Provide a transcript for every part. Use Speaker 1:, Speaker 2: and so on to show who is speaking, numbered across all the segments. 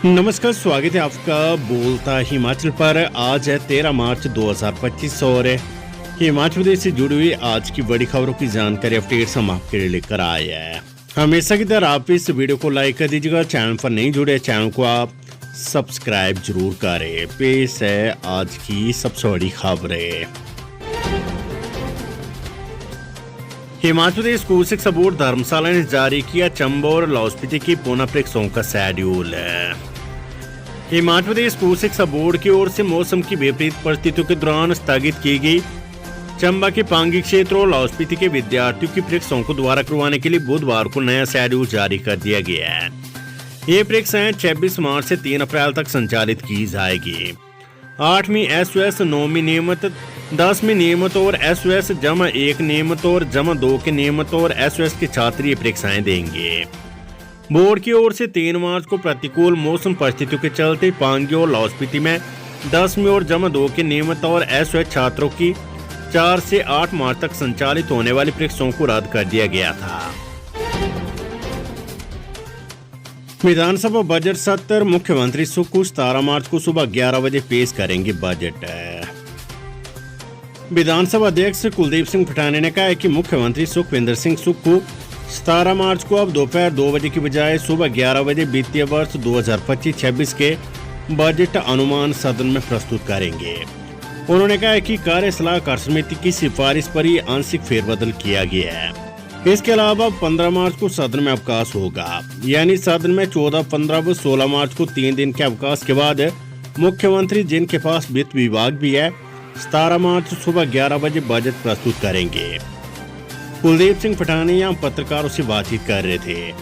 Speaker 1: नमस्कार, स्वागत है आपका बोलता हिमाचल पर। आज है 13 मार्च 2025 और हिमाचल प्रदेश से जुड़ी हुई आज की बड़ी खबरों की जानकारी अपडेट्स हम आपके लिए लेकर आए हैं। हमेशा की तरह आप इस वीडियो को लाइक कर दीजिएगा। चैनल पर नहीं जुड़े चैनल को आप सब्सक्राइब जरूर करें। पेश है आज की सबसे बड़ी खबरें। हिमाचल प्रदेश स्कूल शिक्षा बोर्ड धर्मशाला ने जारी किया चंबा और लाहौल स्पीति की पुनः परीक्षाओं का शेड्यूल। हिमाचल प्रदेश स्कूल शिक्षा बोर्ड की ओर से मौसम की विपरीत परिस्थितियों के दौरान स्थगित की गई चंबा के पांगी क्षेत्र और लाहौल स्पीति के विद्यार्थियों की परीक्षाओं को दोबारा करवाने के लिए बुधवार को नया शेड्यूल जारी कर दिया गया है। ये परीक्षाएं 26 मार्च से 3 अप्रैल तक संचालित की जाएगी। 8वीं SOS, 9वीं नियमित, 10वीं नियमित और SOS जमा 1 नियमित और जमा 2 के नियमित और SOS के छात्र ये परीक्षाएं देंगे। बोर्ड की ओर से 3 मार्च को प्रतिकूल मौसम परिस्थितियों के चलते पांगी और लाहौल स्पीति में 10वीं और जमा 2 के नियमित और SOS छात्रों की 4 से 8 मार्च तक संचालित होने वाली परीक्षाओं को रद्द कर दिया गया था। विधानसभा बजट सत्र मुख्यमंत्री सुक्खू 17 मार्च को सुबह 11 बजे पेश करेंगे बजट। विधानसभा अध्यक्ष कुलदीप सिंह पठानिया ने कहा है कि मुख्यमंत्री सुखविंदर सिंह सुक्खू 17 मार्च को अब दोपहर 2 बजे की बजाय सुबह 11 बजे वित्तीय वर्ष 2025-26 के बजट अनुमान सदन में प्रस्तुत करेंगे। उन्होंने कहा है कि कार्य सलाहकार समिति की सिफारिश पर ही आंशिक फेरबदल किया गया है। इसके अलावा 15 मार्च को सदन में अवकाश होगा, यानी सदन में 14, 15 व 16 मार्च को 3 दिन के अवकाश के बाद मुख्यमंत्री, जिनके पास वित्त विभाग भी है, 17 मार्च सुबह 11 बजे बजट प्रस्तुत करेंगे। कुलदीप सिंह पठानिया पत्रकारों से बातचीत कर रहे थे।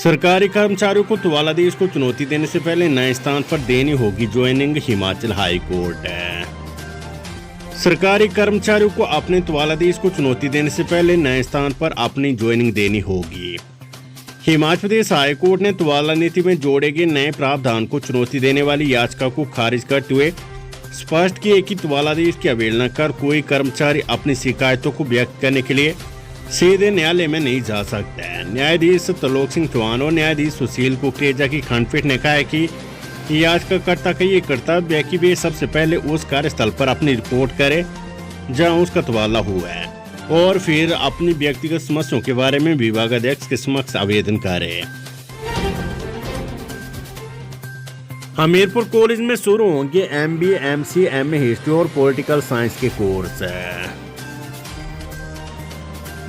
Speaker 1: सरकारी कर्मचारियों को तबादलादेश को चुनौती देने से पहले नए स्थान पर देनी होगी ज्वाइनिंग, हिमाचल हाई कोर्ट। सरकारी कर्मचारियों को अपने तबादलादेश को चुनौती देने से पहले नए स्थान पर अपनी ज्वाइनिंग देनी होगी। हिमाचल प्रदेश हाई कोर्ट ने तबादला नीति में जोड़े गए नए प्रावधान को चुनौती देने वाली याचिका को खारिज करते हुए स्पष्ट किए कि तबादलादेश की अवहेलना कर कोई कर्मचारी अपनी शिकायतों को व्यक्त करने के लिए सीधे न्यायालय में नहीं जा सकता है। न्यायाधीश त्रिलोक सिंह चौहान और न्यायाधीश सुशील कुकरेजा की खंडपीठ ने कहा है कि याचिकाकर्ता का ये कर्तव्य है कि वे सबसे पहले उस कार्यस्थल पर अपनी रिपोर्ट करे जहां उसका तबादला हुआ है और फिर अपनी व्यक्तिगत समस्याओं के बारे में विभागाध्यक्ष के समक्ष आवेदन करे। हमीरपुर कॉलेज में शुरू होंगे MBA, MCA, MA हिस्ट्री और पॉलिटिकल साइंस के कोर्स।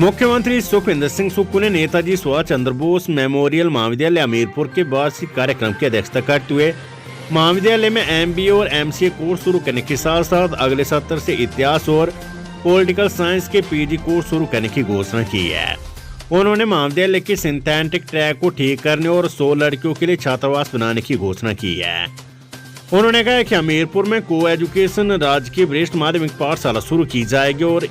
Speaker 1: मुख्यमंत्री सुखविंदर सिंह सुक्खू ने नेताजी सुभाष चंद्र बोस मेमोरियल महाविद्यालय हमीरपुर के वार्षिक कार्यक्रम की अध्यक्षता करते हुए महाविद्यालय में MBA और MCA कोर्स शुरू करने के साथ साथ अगले सत्र से इतिहास और पॉलिटिकल साइंस के PG कोर्स शुरू करने की घोषणा की है। उन्होंने महाविद्यालय के सिंथेटिक ट्रैक को ठीक करने और 100 लड़कियों के लिए छात्रावास बनाने की घोषणा की है। उन्होंने कहा कि हमीरपुर में को एजुकेशन राजकीय वरिष्ठ माध्यमिक पाठशाला शुरू की जाएगी और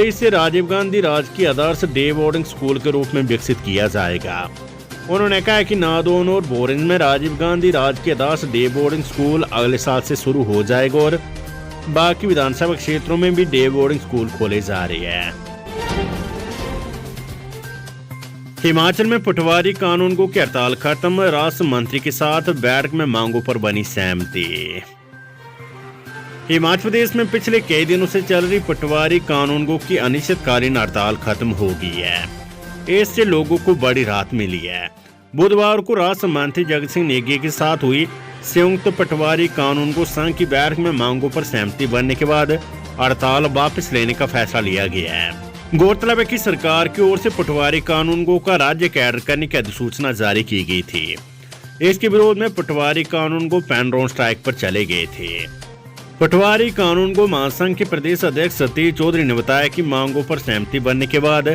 Speaker 1: इसे राजीव गांधी राजकीय आदर्श डे बोर्डिंग स्कूल के रूप में विकसित किया जाएगा। उन्होंने कहा कि नादौन और बोरिंज में राजीव गांधी राजकीय आदर्श डे बोर्डिंग स्कूल अगले साल से शुरू हो जाएगा और बाकी विधानसभा क्षेत्रों में भी डे बोर्डिंग स्कूल खोले जा रहे हैं। हिमाचल में पटवारी कानूनगो की हड़ताल खत्म, राष्ट्र मंत्री के साथ बैठक में मांगों पर बनी सहमति। हिमाचल प्रदेश में पिछले कई दिनों से चल रही पटवारी कानूनगो की अनिश्चितकालीन हड़ताल खत्म हो गई है। इससे लोगों को बड़ी राहत मिली है। बुधवार को राष्ट्र मंत्री जगत सिंह नेगी के साथ हुई संयुक्त पटवारी कानूनगो संघ की बैठक में मांगों पर सहमति बनने के बाद हड़ताल वापस लेने का फैसला लिया गया है। गौरतलब है कि सरकार की ओर से पटवारी कानूनगो का राज्य कैडर करने की अधिसूचना जारी की गई थी। इसके विरोध में पटवारी कानूनगो पेन ड्रोन स्ट्राइक पर चले गए थे। पटवारी कानूनगो महासंघ के प्रदेश अध्यक्ष सतीश चौधरी ने बताया कि मांगों पर सहमति बनने के बाद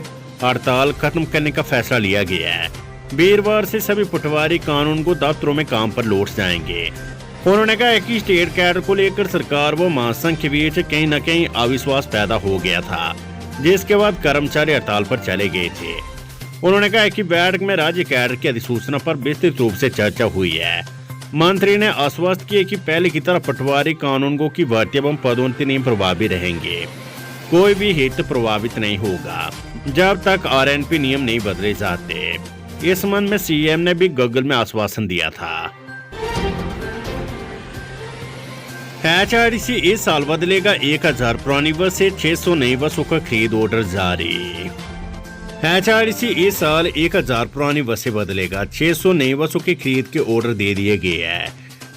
Speaker 1: हड़ताल खत्म करने का फैसला लिया गया है। वीरवार से सभी पटवारी कानूनगो दफ्तरों में काम पर लौट जाएंगे। उन्होंने कहा कि स्टेट कैडर को लेकर सरकार व महासंघ के बीच कहीं न कहीं अविश्वास पैदा हो गया था, जिसके बाद कर्मचारी हड़ताल पर चले गए थे। उन्होंने कहा कि बैठक में राज्य कैडर की अधिसूचना पर विस्तृत रूप से चर्चा हुई है। मंत्री ने आश्वस्त किया कि पहले की तरह पटवारी कानूनगो की भर्ती एवं पदोन्नति नियम प्रभावी रहेंगे। कोई भी हित प्रभावित नहीं होगा जब तक RNP नियम नहीं बदले जाते। इस संबंध में सीएम ने भी गूगल में आश्वासन दिया था। एचआरडीसी इस साल बदलेगा 1000 पुरानी बस से 600 नई बसों का खरीद ऑर्डर जारी। एचआरडीसी इस साल 1000 पुरानी बसें बदलेगा, 600 नई बसों की खरीद के ऑर्डर दे दिए गए हैं।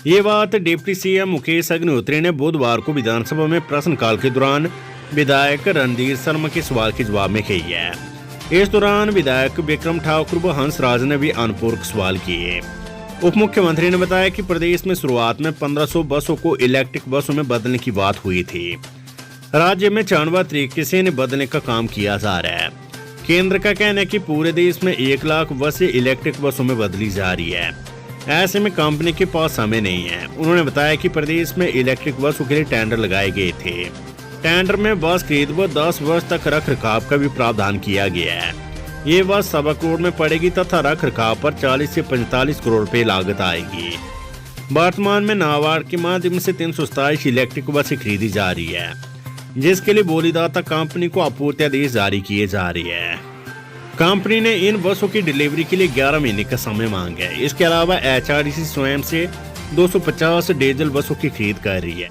Speaker 1: ये बात डिप्टी सीएम मुकेश अग्निहोत्री ने बुधवार को विधानसभा में प्रश्नकाल के दौरान विधायक रणधीर शर्मा के सवाल के जवाब में कही है। इस दौरान विधायक विक्रम ठाकुर व हंसराज ने भी अनुपूरक सवाल किए। उप मुख्यमंत्री ने बताया कि प्रदेश में शुरुआत में 1500 बसों को इलेक्ट्रिक बसों में बदलने की बात हुई थी। राज्य में चरणबद्ध तरीके से इन्हें बदलने का काम किया जा रहा है। केंद्र का कहना है कि पूरे देश में 1 लाख बसें इलेक्ट्रिक बसों में बदली जा रही है। ऐसे में कंपनी के पास समय नहीं है। उन्होंने बताया कि प्रदेश में इलेक्ट्रिक बसों के लिए टेंडर लगाए गए थे। टेंडर में बस खरीद व 10 वर्ष तक रख रखाव का भी प्रावधान किया गया है। ये बस 1.25 करोड़ में पड़ेगी तथा रख रखाव पर 40 से 45 करोड़ रुपए लागत आएगी। वर्तमान में नाबार्ड के माध्यम से 327 इलेक्ट्रिक बसें खरीदी जा रही है, जिसके लिए बोलीदाता कंपनी को आपूर्ति आदेश जारी किए जा रही है। कंपनी ने इन बसों की डिलीवरी के लिए 11 महीने का समय मांगा है। इसके अलावा एचआरडीसी स्वयं से 250 डीजल बसों की खरीद कर रही है।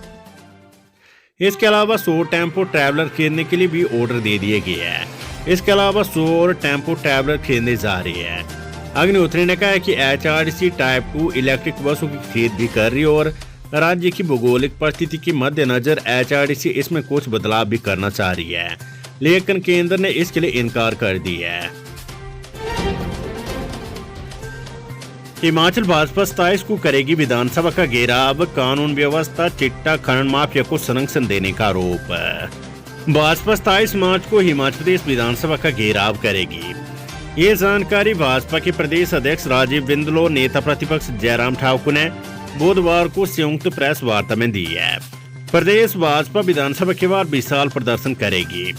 Speaker 1: इसके अलावा 100 टेम्पो ट्रैवलर खरीदने के लिए भी ऑर्डर दे दिए गए हैं। इसके अलावा 100 और टेम्पो ट्रैवलर खरीदने जा रही है। अग्निहोत्री ने कहा कि एचआरडीसी टाइप 2 इलेक्ट्रिक बसों की खरीद भी कर रही है और राज्य की भौगोलिक परिस्थिति के मद्देनजर एचआरडीसी इसमें कुछ बदलाव भी करना चाह रही है, लेकिन केंद्र ने इसके लिए इनकार कर दिया है। हिमाचल भाजपा 27 को करेगी विधानसभा का घेराव, कानून व्यवस्था चिट्टा खनन माफिया को संरक्षण देने का आरोप। भाजपा 27 मार्च को हिमाचल प्रदेश विधानसभा का घेराव करेगी। ये जानकारी भाजपा के प्रदेश अध्यक्ष राजीव बिंदल और नेता प्रतिपक्ष जयराम ठाकुर ने बुधवार को संयुक्त प्रेस वार्ता में दी है। प्रदेश भाजपा विधानसभा के बाद विशाल प्रदर्शन करेगी।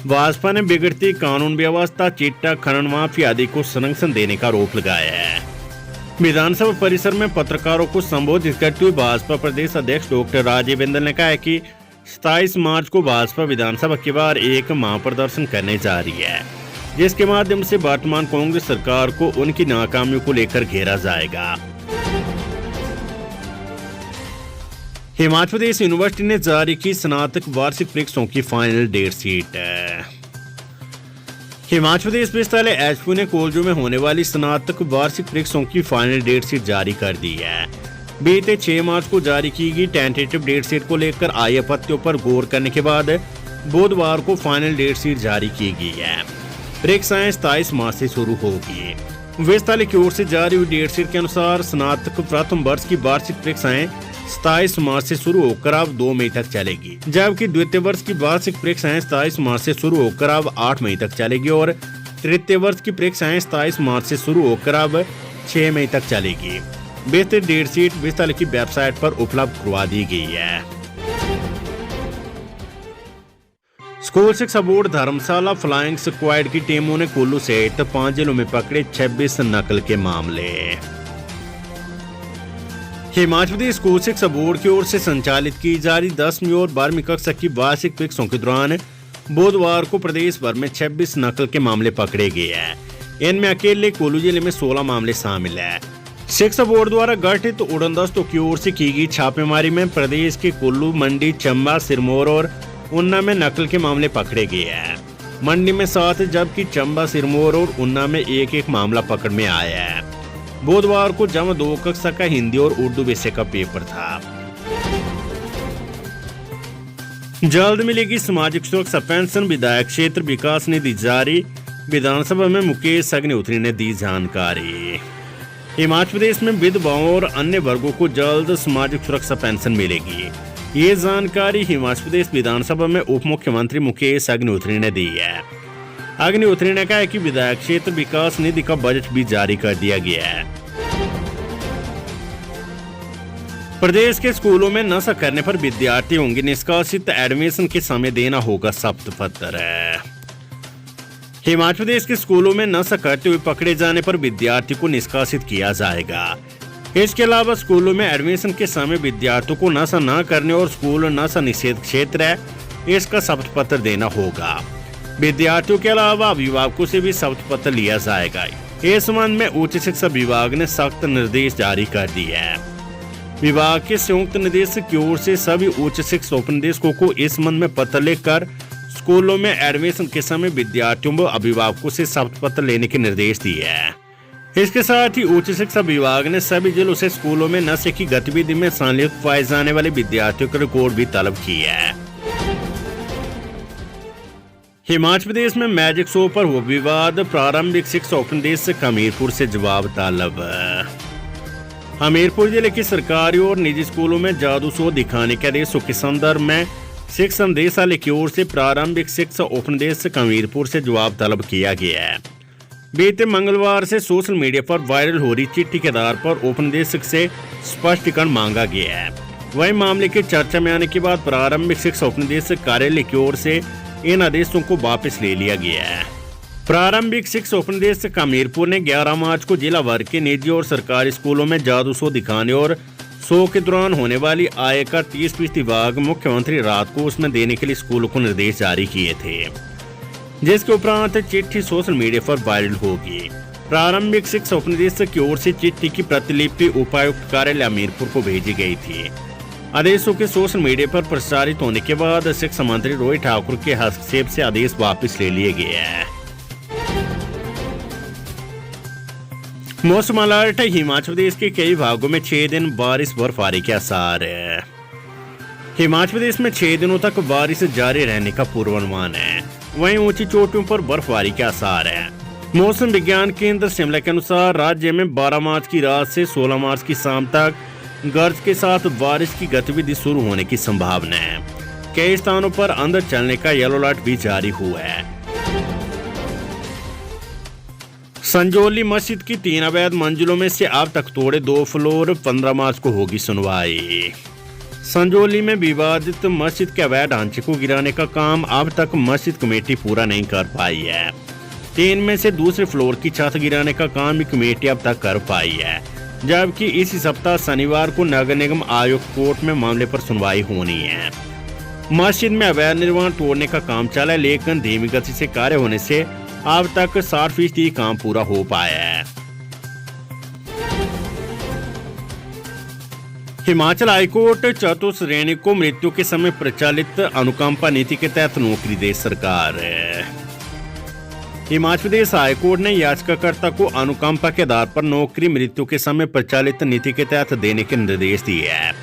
Speaker 1: भाजपा ने बिगड़ती कानून व्यवस्था चिट्टा खनन माफिया आदि को संरक्षण देने का आरोप लगाया है। विधानसभा परिसर में पत्रकारों को संबोधित करते हुए भाजपा प्रदेश अध्यक्ष डॉक्टर राजीव बिंदल ने कहा कि 27 मार्च को भाजपा विधानसभा के बाद एक महाप्रदर्शन करने जा रही है, जिसके माध्यम से वर्तमान कांग्रेस सरकार को उनकी नाकामियों को लेकर घेरा जाएगा। हिमाचल प्रदेश यूनिवर्सिटी ने जारी की स्नातक वार्षिक परीक्षाओं की final date sheet. Himachal Pradesh विश्वविद्यालय एचपीयू ने कॉलेजों में होने वाली स्नातक वार्षिक परीक्षाओं की फाइनल डेट शीट जारी कर दी है। बीते 6 मार्च को जारी की गई टेंटेटिव डेट शीट को लेकर आई आपत्तियों पर गौर करने के बाद बुधवार को फाइनल डेट शीट जारी की गई है। परीक्षाएं 27 मार्च से शुरू होगी। विश्वविद्यालय की ओर से जारी हुई डेट शीट के अनुसार स्नातक प्रथम वर्ष की वार्षिक परीक्षाएं 27 मार्च से शुरू होकर अब 2 मई तक चलेगी, जबकि द्वितीय वर्ष की वार्षिक परीक्षाएं 27 मार्च से शुरू होकर अब 8 मई तक चलेगी और तृतीय वर्ष की परीक्षाएं 27 मार्च से शुरू होकर अब 6 मई तक चलेगी। विस्तृत डेट शीट विश्वविद्यालय की वेबसाइट पर उपलब्ध करवा दी गई है। स्कूल शिक्षा बोर्ड धर्मशाला फ्लाइंग स्क्वाड की टीमों ने कुल्लू सहित 5 जिलों में पकड़े 26 नकल के मामले। हिमाचल प्रदेश स्कूल शिक्षा बोर्ड की ओर से संचालित की जा रही 10वीं और 12वीं कक्षा की वार्षिक परीक्षाओं के दौरान बुधवार को प्रदेश भर में 26 नकल के मामले पकड़े गए हैं। इनमें अकेले कुल्लू जिले में 16 मामले शामिल है। शिक्षा बोर्ड द्वारा गठित उड़न दस्तों की ओर से की गई छापेमारी में प्रदेश के कुल्लू, मंडी, चंबा, सिरमौर और ऊना में नकल के मामले पकड़े गए हैं। मंडी में 7 जबकि चंबा, सिरमौर और ऊना में एक मामला पकड़ में आया है। बुधवार को जमा 2 कक्षा का हिंदी और उर्दू विषय का पेपर था। जल्द मिलेगी सामाजिक सुरक्षा पेंशन, विधायक क्षेत्र विकास निधि जारी। विधानसभा में मुकेश अग्निहोत्री ने दी जानकारी। हिमाचल प्रदेश में विधवाओं और अन्य वर्गों को जल्द सामाजिक सुरक्षा पेंशन मिलेगी। ये जानकारी हिमाचल प्रदेश विधानसभा में उप मुख्यमंत्री मुकेश अग्निहोत्री ने दी है। अग्निहोत्री ने कहा कि विधायक क्षेत्र विकास निधि का बजट भी जारी कर दिया गया है। प्रदेश के स्कूलों में नशा करने पर विद्यार्थी होंगे निष्कासित, एडमिशन के समय देना होगा शपथ पत्र। हिमाचल प्रदेश के स्कूलों में नशा करते हुए पकड़े जाने पर विद्यार्थी को निष्कासित किया जाएगा। इसके अलावा स्कूलों में एडमिशन के समय विद्यार्थियों को नशा न करने और स्कूल नशा निषेध क्षेत्र है, इसका शपथ पत्र देना होगा। विद्यार्थियों के अलावा अभिभावकों से भी शपथ पत्र लिया जाएगा। इस संबंध में उच्च शिक्षा विभाग ने सख्त निर्देश जारी कर दिए है। विभाग के संयुक्त निदेशक की ओर से सभी उच्च शिक्षा उपनिदेशकों को इस संबंध में पत्र लिखकर स्कूलों में एडमिशन के समय विद्यार्थियों व अभिभावकों से शपथ पत्र लेने के निर्देश दिए हैं। इसके साथ ही उच्च शिक्षा विभाग ने सभी जिलों से स्कूलों में नशे की गतिविधि में संलिप्त पाए जाने वाले विद्यार्थियों का रिकॉर्ड भी तलब किया है। हिमाचल प्रदेश में मैजिक शो पर हुआ विवाद, प्रारंभिक शिक्षा उपनिदेशक हमीरपुर से जवाब तलब। हमीरपुर जिले की सरकारी और निजी स्कूलों में जादू शो दिखाने के आदेशों के संदर्भ में शिक्षा निदेशालय की ओर से प्रारंभिक शिक्षा उपनिदेशक हमीरपुर से जवाब तलब किया गया है। बीते मंगलवार से सोशल मीडिया पर वायरल हो रही चिट्ठी के आधार पर उपनिदेशक से स्पष्टीकरण मांगा गया है। वहीं मामले की चर्चा में आने के बाद प्रारंभिक शिक्षा उपनिदेशक कार्यालय की ओर से इन आदेशों को वापस ले लिया गया है। प्रारंभिक शिक्षा उपनिदेशक हमीरपुर ने 11 मार्च को जिला भर के निजी और सरकारी स्कूलों में जादू शो दिखाने और शो के दौरान होने वाली आय का 30% भाग मुख्यमंत्री राहत को उसमें देने के लिए स्कूलों को निर्देश जारी किए थे, जिसके उपरांत चिट्ठी सोशल मीडिया पर वायरल होगी। प्रारंभिक शिक्षा उपनिदेशक की ओर से चिट्ठी की प्रतिलिपि उपायुक्त कार्यालय हमीरपुर को भेजी गई थी। आदेशों के सोशल मीडिया पर प्रसारित होने के बाद शिक्षा मंत्री रोहित ठाकुर के हस्तक्षेप से आदेश वापस ले लिए गए हैं। मौसम अलर्ट, हिमाचल प्रदेश के कई भागों में 6 दिन बारिश बर्फबारी के आसार है। हिमाचल प्रदेश में 6 दिनों तक बारिश जारी रहने का पूर्वानुमान है। वहीं ऊंची चोटियों पर बर्फबारी के आसार है। मौसम विज्ञान केंद्र शिमला के अनुसार राज्य में 12 मार्च की रात से 16 मार्च की शाम तक गर्ज के साथ बारिश की गतिविधि शुरू होने की संभावना है। कई स्थानों पर अंधड़ चलने का येलो अलर्ट भी जारी हुआ है। संजौली मस्जिद की 3 अवैध मंजिलों में से अब तक तोड़े 2 फ्लोर, 15 मार्च को होगी सुनवाई। संजौली में विवादित मस्जिद के अवैध ढांचे को गिराने का काम अब तक मस्जिद कमेटी पूरा नहीं कर पाई है। 3 में से दूसरे फ्लोर की छत गिराने का काम भी कमेटी अब तक कर पाई है, जबकि इसी सप्ताह शनिवार को नगर निगम आयुक्त कोर्ट में मामले पर सुनवाई होनी है। मस्जिद में अवैध निर्माण तोड़ने का काम चला है, लेकिन धीमी गति से कार्य होने से अब तक 60% काम पूरा हो पाया है। हिमाचल हाईकोर्ट चतुर्थ श्रेणी को मृत्यु के समय प्रचलित अनुकंपा नीति के तहत नौकरी दे सरकार। हिमाचल प्रदेश हाईकोर्ट ने याचिकाकर्ता को अनुकंपा के आधार पर नौकरी मृत्यु के समय प्रचलित नीति के तहत देने के निर्देश दिए हैं।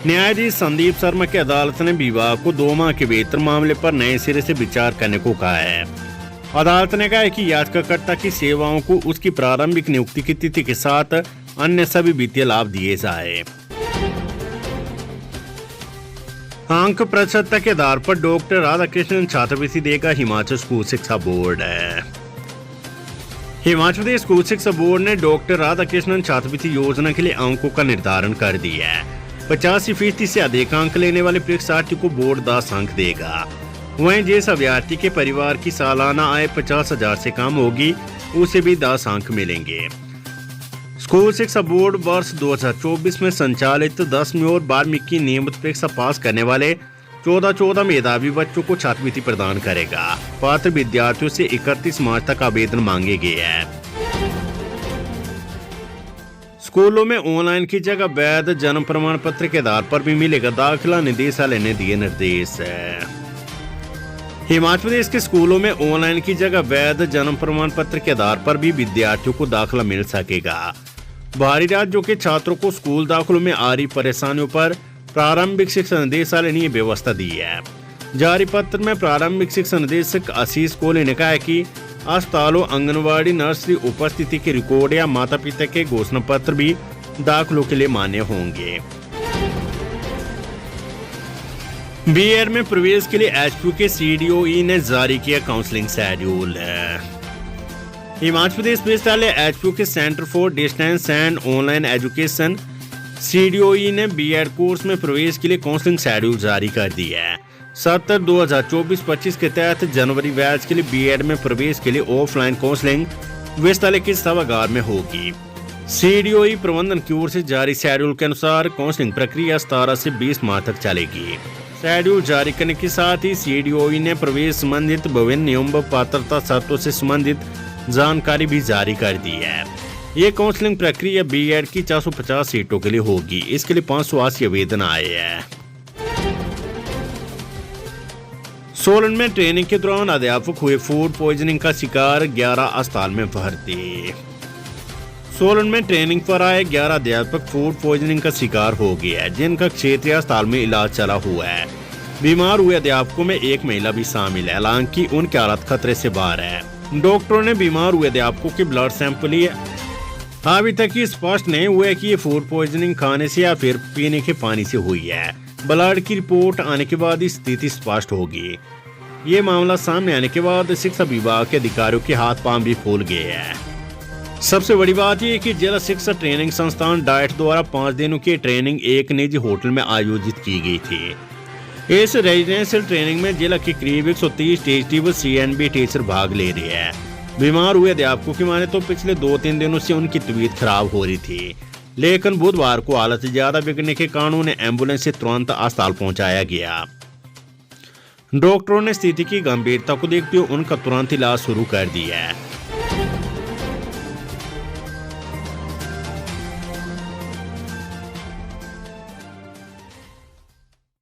Speaker 1: न्यायाधीश संदीप शर्मा की अदालत ने विभाग को 2 माह के भीतर मामले पर नए सिरे से विचार करने को कहा है। अदालत ने कहा है कि याचिकाकर्ता की सेवाओं को उसकी प्रारंभिक नियुक्ति की तिथि के साथ अन्य सभी वित्तीय लाभ दिए जाए। अंक प्रतिशतता के आधार पर डॉक्टर राधाकृष्णन छात्रवृत्ति देगा हिमाचल स्कूल शिक्षा बोर्ड। हिमाचल प्रदेश स्कूल शिक्षा बोर्ड ने डॉक्टर राधाकृष्णन छात्रवृत्ति योजना के लिए अंकों का निर्धारण कर दिया है। 85% से अधिक अंक लेने वाले परीक्षार्थी को बोर्ड 10 अंक देगा। वहीं जिस अभ्यर्थी के परिवार की सालाना आय 50,000 से कम होगी उसे भी 10 अंक मिलेंगे। स्कूल शिक्षा बोर्ड वर्ष 2024 में संचालित 10वीं और 12वीं की नियमित परीक्षा पास करने वाले 14 मेधावी बच्चों को छात्रवृत्ति प्रदान करेगा। पात्र विद्यार्थियों से 31 मार्च तक आवेदन मांगे गए हैं। स्कूलों में ऑनलाइन की जगह वैध जन्म प्रमाण पत्र के आधार पर भी मिलेगा दाखिला, निदेशालय ने दिए निर्देश। हिमाचल प्रदेश के स्कूलों में ऑनलाइन की जगह वैध जन्म प्रमाण पत्र के आधार पर भी विद्यार्थियों को दाखिला मिल सकेगा। बाहरी राज्यों के छात्रों को स्कूल दाखिलों में आ रही परेशानियों पर प्रारंभिक शिक्षा निदेशालय ने व्यवस्था दी है। जारी पत्र में प्रारंभिक शिक्षा निदेशक आशीष कोहली ने कहा है कि अस्पतालों, आंगनवाड़ी, नर्सरी उपस्थिति के रिकॉर्ड या माता पिता के घोषणा पत्र भी दाखिलों के लिए मान्य होंगे। बीएड में प्रवेश के लिए एचपीयू के सीडीओई ने जारी किया काउंसलिंग शेड्यूल। हिमाचल प्रदेश विश्वविद्यालय एचपीयू के centre for distance and online education CDOE ने बीएड कोर्स में प्रवेश के लिए काउंसलिंग शेड्यूल जारी कर दिया है। सत्र 2024-25 के तहत जनवरी बैच के लिए बीएड में प्रवेश के लिए ऑफलाइन काउंसलिंग विश्वविद्यालय के सभागार में होगी। सीडीओई प्रबंधन की ओर से जारी शेड्यूल के अनुसार काउंसलिंग प्रक्रिया 17 से 20 मार्च तक चलेगी। शेड्यूल जारी करने के साथ ही सीडीओई ने प्रवेश संबंधित विभिन्न नियम व पात्रता शर्तों से संबंधित जानकारी भी जारी कर दी है। ये काउंसलिंग प्रक्रिया बीएड की 450 सीटों के लिए होगी। इसके लिए 580 आवेदन आए हैं। सोलन में ट्रेनिंग के दौरान अध्यापक हुए फूड पॉइजनिंग का शिकार, 11 अस्पताल में भर्ती। सोलन में ट्रेनिंग पर आए 11 अध्यापक फूड पॉइजनिंग का शिकार हो गया है, जिनका क्षेत्रीय अस्पताल में इलाज चला हुआ है। बीमार हुए अध्यापकों में एक महिला भी शामिल है, हालांकि उनकी हालत खतरे से बाहर है। डॉक्टरों ने बीमार हुए अध्यापकों के ब्लड सैंपल लिए। अभी तक ये स्पष्ट नहीं हुआ है कि ये फूड पॉइजनिंग खाने से या फिर पीने के पानी से हुई है। ब्लड की रिपोर्ट आने के बाद स्थिति स्पष्ट होगी। ये मामला सामने आने के बाद शिक्षा विभाग के अधिकारियों के हाथ पांव भी फूल गए हैं। सबसे बड़ी बात यह कि जिला शिक्षा ट्रेनिंग संस्थान डाइट द्वारा 5 दिनों की ट्रेनिंग एक निजी होटल में आयोजित की गई थी। इस रेजिडेंशियल ट्रेनिंग में जिला के करीब 130 टीएचटी व सीएनबी टीचर भाग ले रहे हैं। बीमार हुए अध्यापकों की माने तो पिछले 2-3 दिनों से उनकी तबीयत खराब हो रही थी, लेकिन बुधवार को हालत ज्यादा बिगड़ने के कारण उन्हें एम्बुलेंस से तुरंत अस्पताल पहुंचाया गया। डॉक्टरों ने स्थिति की गंभीरता को देखते हुए उनका तुरंत इलाज शुरू कर दिया है।